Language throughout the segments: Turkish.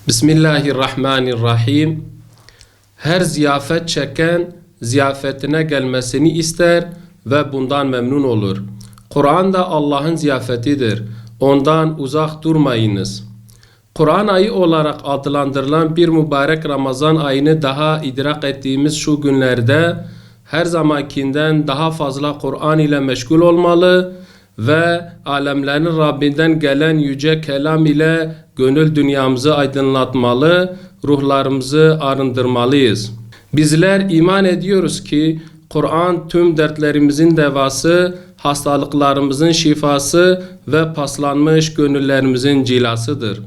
Bismillahirrahmanirrahim. Her ziyafet çeken ziyafetine gelmesini ister ve bundan memnun olur. Kur'an da Allah'ın ziyafetidir. Ondan uzak durmayınız. Kur'an ayı olarak adlandırılan bir mübarek Ramazan ayını daha idrak ettiğimiz şu günlerde her zamankinden daha fazla Kur'an ile meşgul olmalı ve alemlerin Rabbinden gelen yüce kelam ile gönül dünyamızı aydınlatmalı, ruhlarımızı arındırmalıyız. Bizler iman ediyoruz ki Kur'an tüm dertlerimizin devası, hastalıklarımızın şifası ve paslanmış gönüllerimizin cilasıdır.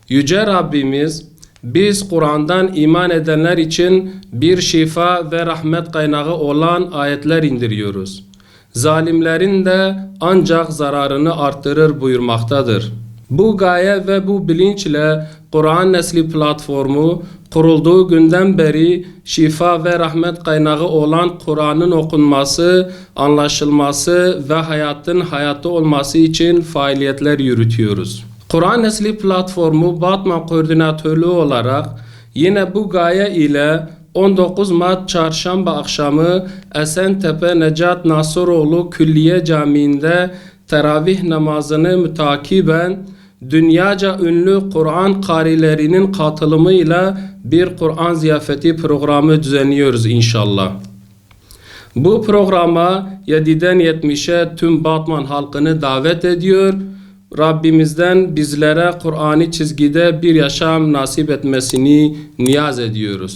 Yüce Rabbimiz, biz Kur'an'dan iman edenler için bir şifa ve rahmet kaynağı olan ayetler indiriyoruz. Zalimlerin de ancak zararını artırır buyurmaktadır. Bu gaye ve bu bilinçle Kur'an Nesli platformu kurulduğu günden beri şifa ve rahmet kaynağı olan Kur'an'ın okunması, anlaşılması ve hayatın hayatı olması için faaliyetler yürütüyoruz. Kur'an Nesli platformu Batman koordinatörlüğü olarak yine bu gaye ile 19 Mart Çarşamba akşamı Esentepe Necat Nasıroğlu Külliye Camii'nde teravih namazını mütakiben dünyaca ünlü Kur'an karilerinin katılımıyla bir Kur'an ziyafeti programı düzenliyoruz inşallah. Bu programa 7'den 70'e tüm Batman halkını davet ediyor. Rabbimizden bizlere Kur'an'ı çizgide bir yaşam nasip etmesini niyaz ediyoruz.